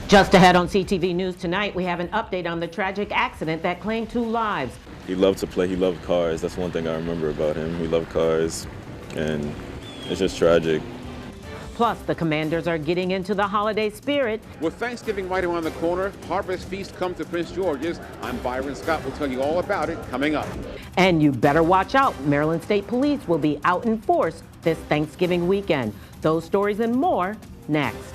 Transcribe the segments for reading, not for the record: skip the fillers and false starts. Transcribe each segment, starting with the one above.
Just ahead on CTV News tonight, we have an update on the tragic accident that claimed 2 lives. He loved to play, he loved cars. That's one thing I remember about him. He loved cars, and it's just tragic. Plus, the Commanders are getting into the holiday spirit. With Thanksgiving right around the corner, Harvest Feast come to Prince George's. I'm Byron Scott. We'll tell you all about it coming up. And you better watch out. Maryland State Police will be out in force this Thanksgiving weekend. Those stories and more next.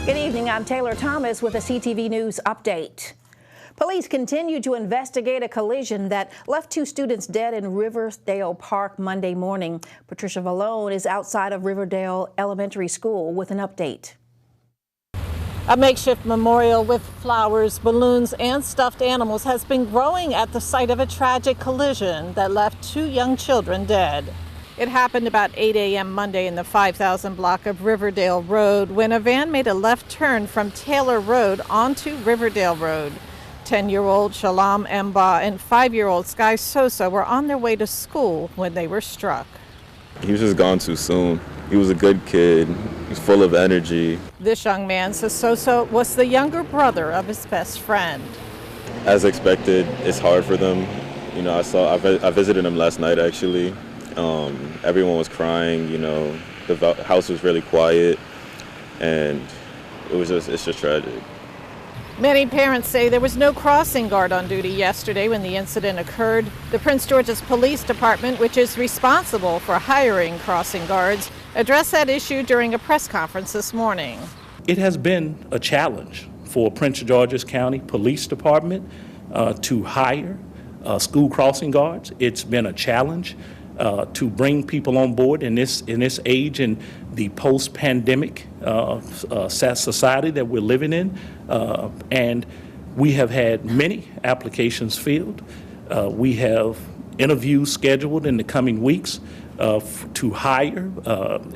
Good evening, I'm Taylor Thomas with a CTV News update. Police continue to investigate a collision that left 2 students dead in Riverdale Park Monday morning. Patricia Vallone is outside of Riverdale Elementary School with an update. A makeshift memorial with flowers, balloons, and stuffed animals has been growing at the site of a tragic collision that left 2 young children dead. It happened about 8 a.m. Monday in the 5,000 block of Riverdale Road when a van made a left turn from Taylor Road onto Riverdale Road. 10-year-old Shalom Emba and 5-year-old Sky Sosa were on their way to school when they were struck. He was just gone too soon. He was a good kid. He's full of energy. This young man says Sosa was the younger brother of his best friend. As expected, it's hard for them. You know, I visited him last night actually. Everyone was crying, you know, the house was really quiet, and it's just tragic. Many parents say there was no crossing guard on duty yesterday when the incident occurred. The Prince George's Police Department, which is responsible for hiring crossing guards, addressed that issue during a press conference this morning. It has been a challenge for Prince George's County Police Department to hire school crossing guards. It's been a challenge to bring people on board in this age in the post-pandemic society that we're living in, and we have had many applications filled. We have interviews scheduled in the coming weeks to hire.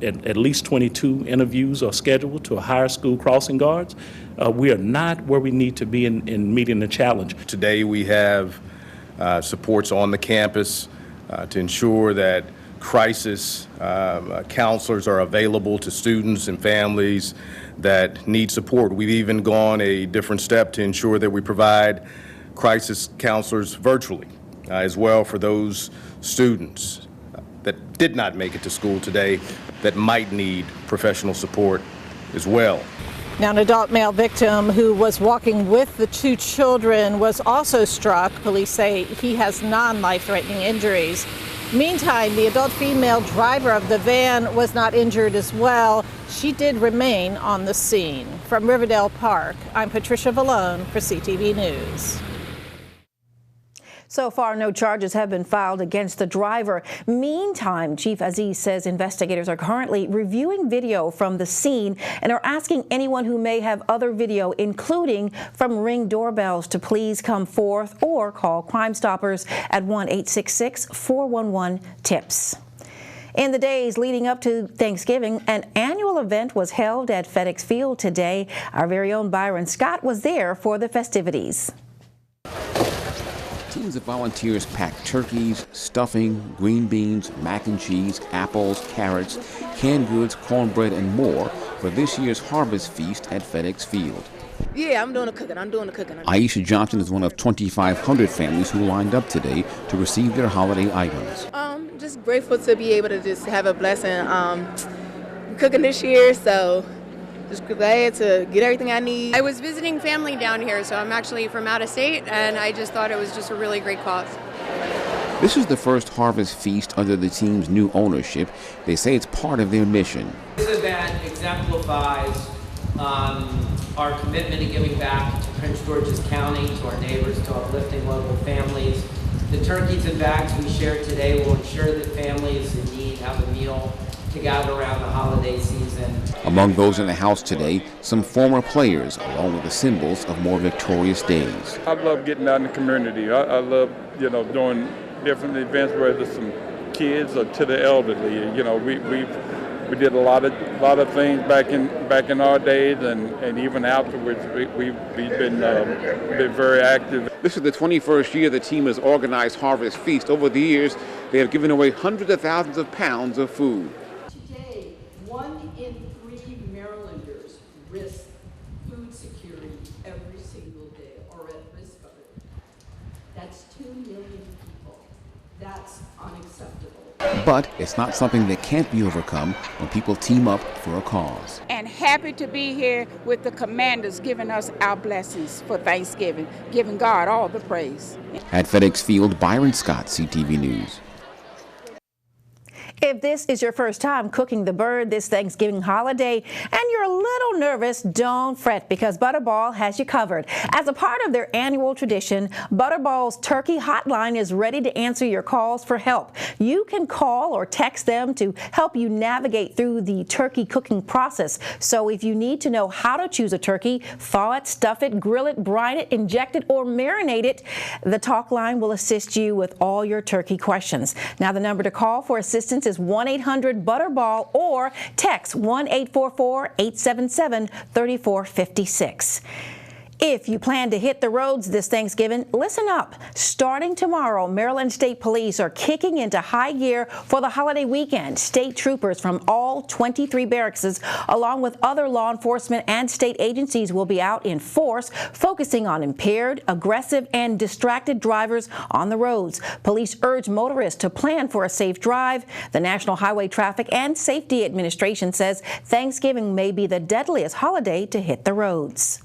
At least 22 interviews are scheduled to hire school crossing guards. We are not where we need to be in meeting the challenge. Today we have supports on the campus to ensure that crisis counselors are available to students and families that need support. We've even gone a different step to ensure that we provide crisis counselors virtually as well for those students that did not make it to school today that might need professional support as well. Now, an adult male victim who was walking with the 2 children was also struck. Police say he has non-life-threatening injuries. Meantime, the adult female driver of the van was not injured as well. She did remain on the scene. From Riverdale Park, I'm Patricia Vallone for CTV News. So far, no charges have been filed against the driver. Meantime, Chief Aziz says investigators are currently reviewing video from the scene and are asking anyone who may have other video, including from Ring doorbells, to please come forth or call Crime Stoppers at 1-866-411-TIPS. In the days leading up to Thanksgiving, an annual event was held at FedEx Field today. Our very own Byron Scott was there for the festivities. Teams of volunteers packed turkeys, stuffing, green beans, mac and cheese, apples, carrots, canned goods, cornbread, and more for this year's Harvest Feast at FedEx Field. Yeah, I'm doing the cooking. Aisha Johnson is one of 2,500 families who lined up today to receive their holiday items. Just grateful to be able to just have a blessing cooking this year, so just glad to get everything I need. I was visiting family down here, so I'm actually from out of state, and I just thought it was just a really great cause. This is the first Harvest Feast under the team's new ownership. They say it's part of their mission. This event exemplifies our commitment to giving back to Prince George's County, to our neighbors, to uplifting local families. The turkeys and bags we shared today will ensure that families in need have a meal to gather around the holiday season. Among those in the house today, some former players, along with the symbols of more victorious days. I love getting out in the community. I love, doing different events, whether it's some kids or to the elderly. You know, we did a lot of things back in our days, and even afterwards, we've been very active. This is the 21st year the team has organized Harvest Feast. Over the years, they have given away hundreds of thousands of pounds of food. Today, 1 in 3 Marylanders risk food security every single day, or at risk of it. That's 2 million people. That's unacceptable. But it's not something that can't be overcome when people team up for a cause. And happy to be here with the commanders giving us our blessings for Thanksgiving, giving God all the praise. At FedEx Field, Byron Scott, CTV News. If this is your first time cooking the bird this Thanksgiving holiday and you're a little nervous, don't fret, because Butterball has you covered. As a part of their annual tradition, Butterball's Turkey Hotline is ready to answer your calls for help. You can call or text them to help you navigate through the turkey cooking process. So if you need to know how to choose a turkey, thaw it, stuff it, grill it, brine it, inject it, or marinate it, the talk line will assist you with all your turkey questions. Now, the number to call for assistance is 1-800-BUTTERBALL or text 1-844-877-3456. If you plan to hit the roads this Thanksgiving, listen up. Starting tomorrow, Maryland State Police are kicking into high gear for the holiday weekend. State troopers from all 23 barracks, along with other law enforcement and state agencies, will be out in force, focusing on impaired, aggressive, and distracted drivers on the roads. Police urge motorists to plan for a safe drive. The National Highway Traffic and Safety Administration says Thanksgiving may be the deadliest holiday to hit the roads.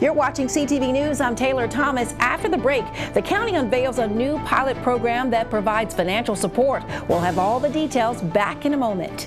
You're watching CTV News. I'm Taylor Thomas. After the break, the county unveils a new pilot program that provides financial support. We'll have all the details back in a moment.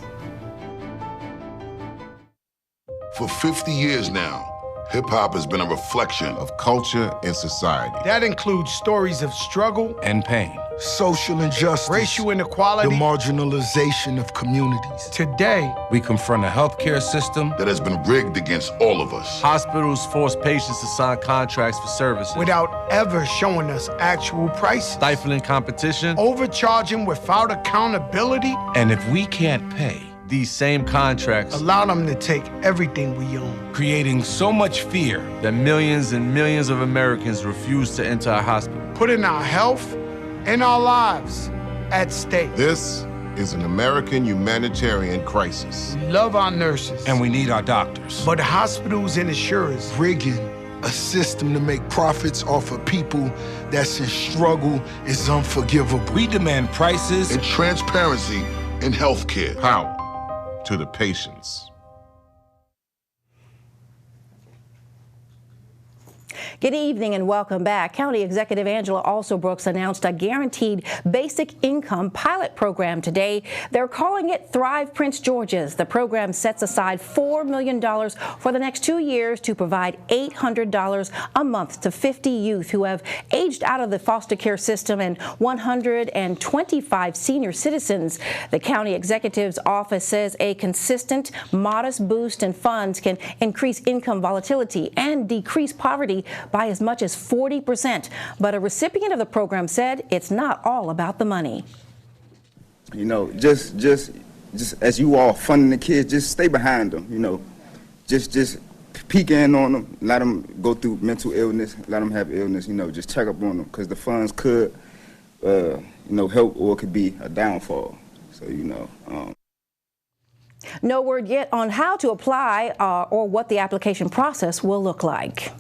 For 50 years now, hip-hop has been a reflection of culture and society. That includes stories of struggle And pain. social injustice, racial inequality, The the marginalization of communities. Today, We confront a healthcare system that has been rigged against all of us. Hospitals force patients to sign contracts for services. without ever showing us actual prices, Stifling competition. overcharging without accountability, And if we can't pay, these same contracts allow them to take everything we own. creating so much fear that millions and millions of Americans refuse to enter a hospital. Putting our health and our lives at stake. This is an American humanitarian crisis. We love our nurses, And we need our doctors. but hospitals and insurers rigging a system to make profits off of people that's in struggle is unforgivable. We demand prices And transparency in healthcare. Power to the patients. Good evening and welcome back. County Executive Angela Alsobrooks announced a guaranteed basic income pilot program today. They're calling it Thrive Prince George's. The program sets aside $4 million for the next 2 years to provide $800 a month to 50 youth who have aged out of the foster care system and 125 senior citizens. The county executive's office says a consistent, modest boost in funds can increase income volatility and decrease poverty by as much as 40%. But a recipient of the program said it's not all about the money. You know, just as you all funding the kids, just stay behind them. You know, just peek in on them, let them go through mental illness, let them have illness. You know, just check up on them because the funds could, help or it could be a downfall. So No word yet on how to apply or what the application process will look like.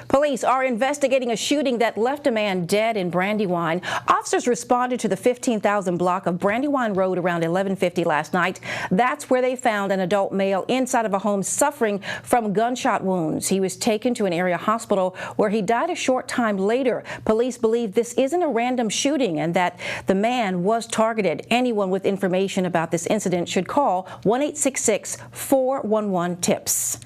Police are investigating a shooting that left a man dead in Brandywine. Officers responded to the 15,000 block of Brandywine Road around 11:50 last night. That's where they found an adult male inside of a home suffering from gunshot wounds. He was taken to an area hospital where he died a short time later. Police believe this isn't a random shooting and that the man was targeted. Anyone with information about this incident should call 1-866-411-TIPS.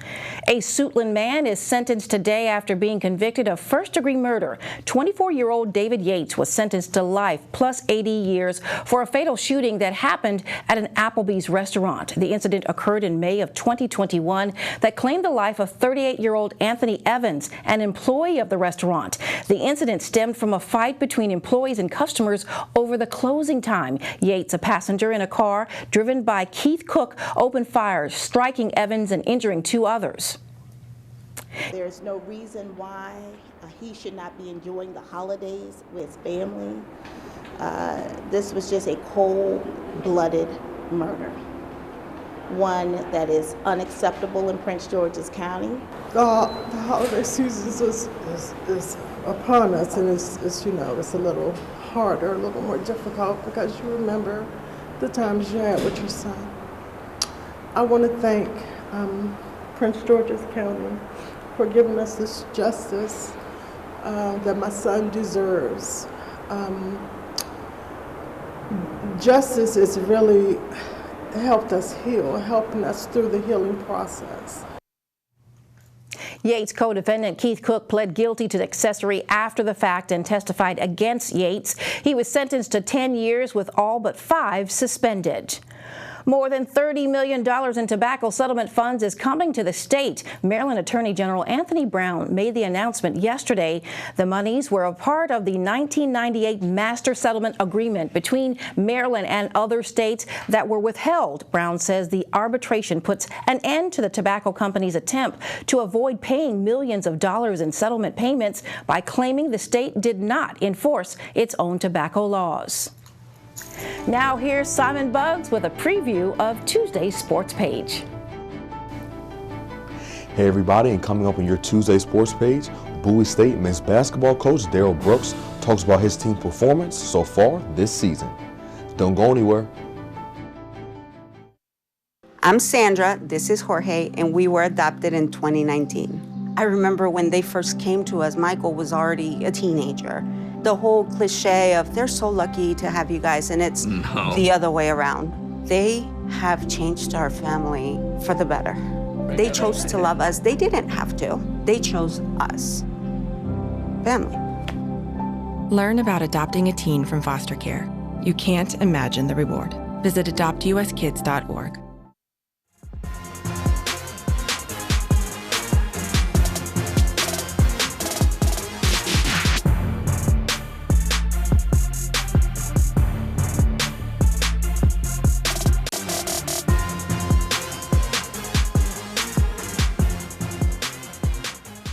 A Suitland man is sentenced today after being being convicted of first-degree murder. 24-year-old David Yates was sentenced to life plus 80 years for a fatal shooting that happened at an Applebee's restaurant. The incident occurred in May of 2021 that claimed the life of 38-year-old Anthony Evans, an employee of the restaurant. The incident stemmed from a fight between employees and customers over the closing time. Yates, a passenger in a car driven by Keith Cook, opened fire, striking Evans and injuring 2 others. There's no reason why he should not be enjoying the holidays with his family. This was just a cold-blooded murder, one that is unacceptable in Prince George's County. The holiday season is upon us, and it's, you know, it's a little harder, a little more difficult because you remember the times you had with your son. I want to thank Prince George's County for giving us this justice that my son deserves. Justice has really helped us heal, helping us through the healing process. Yates' co-defendant Keith Cook pled guilty to accessory after the fact and testified against Yates. He was sentenced to 10 years with all but 5 suspended. More than $30 million in tobacco settlement funds is coming to the state. Maryland Attorney General Anthony Brown made the announcement yesterday. The monies were a part of the 1998 Master Settlement Agreement between Maryland and other states that were withheld. Brown says the arbitration puts an end to the tobacco company's attempt to avoid paying millions of dollars in settlement payments by claiming the state did not enforce its own tobacco laws. Now here's Simon Buggs with a preview of Tuesday's sports page. Hey everybody, and coming up on your Tuesday sports page, Bowie State men's basketball coach Daryl Brooks talks about his team's performance so far this season. Don't go anywhere. I'm Sandra, this is Jorge, and we were adopted in 2019. I remember when they first came to us, Michael was already a teenager. The whole cliche of they're so lucky to have you guys, and it's the other way around. They have changed our family for the better. They chose to love us. They didn't have to. They chose us. Family. Learn about adopting a teen from foster care. You can't imagine the reward. Visit adoptuskids.org.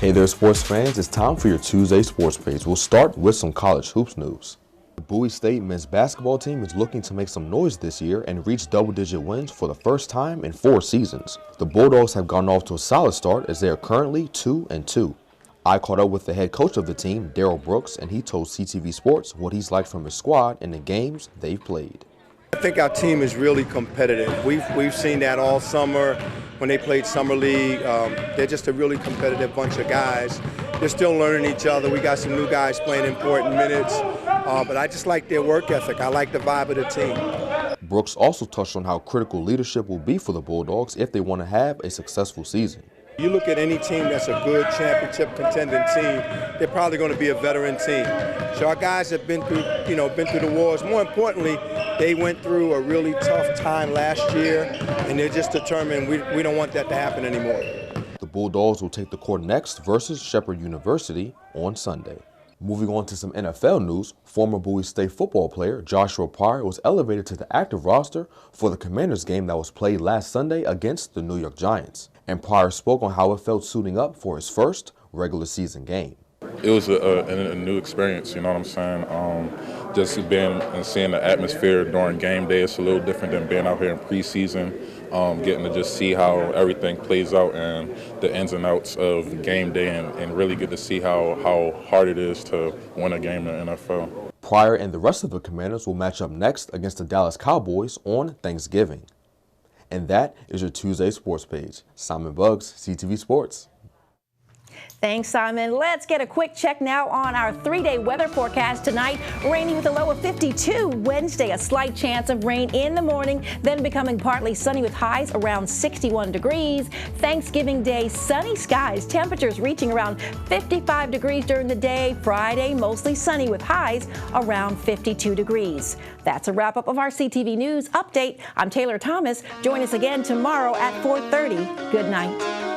Hey there, sports fans. It's time for your Tuesday sports page. We'll start with some college hoops news. The Bowie State men's basketball team is looking to make some noise this year and reach double-digit wins for the first time in 4 seasons. The Bulldogs have gotten off to a solid start as they are currently 2-2. I caught up with the head coach of the team, Daryl Brooks, and he told CTV Sports what he's liked from his squad in the games they've played. I think our team is really competitive. We've seen that all summer when they played Summer League. They're just a really competitive bunch of guys. They're still learning each other. We got some new guys playing important minutes, but I just like their work ethic. I like the vibe of the team. Brooks also touched on how critical leadership will be for the Bulldogs if they want to have a successful season. You look at any team that's a good championship contending team, they're probably going to be a veteran team. So our guys have been through the wars. More importantly, they went through a really tough time last year, and they're just determined we don't want that to happen anymore. The Bulldogs will take the court next versus Shepherd University on Sunday. Moving on to some NFL news, former Bowie State football player Joshua Pryor was elevated to the active roster for the Commanders game that was played last Sunday against the New York Giants. And Pryor spoke on how it felt suiting up for his first regular season game. It was a new experience, you know what I'm saying? Just being and seeing the atmosphere during game day, it's a little different than being out here in preseason. Getting to just see how everything plays out and the ins and outs of game day and really get to see how hard it is to win a game in the NFL. Pryor and the rest of the Commanders will match up next against the Dallas Cowboys on Thanksgiving. And that is your Tuesday sports page. Simon Buggs, CTV Sports. Thanks, Simon. Let's get a quick check now on our 3-day weather forecast tonight. Rainy with a low of 52. Wednesday, a slight chance of rain in the morning, then becoming partly sunny with highs around 61 degrees. Thanksgiving Day, sunny skies, temperatures reaching around 55 degrees during the day. Friday, mostly sunny with highs around 52 degrees. That's a wrap-up of our CTV News Update. I'm Taylor Thomas. Join us again tomorrow at 4:30. Good night.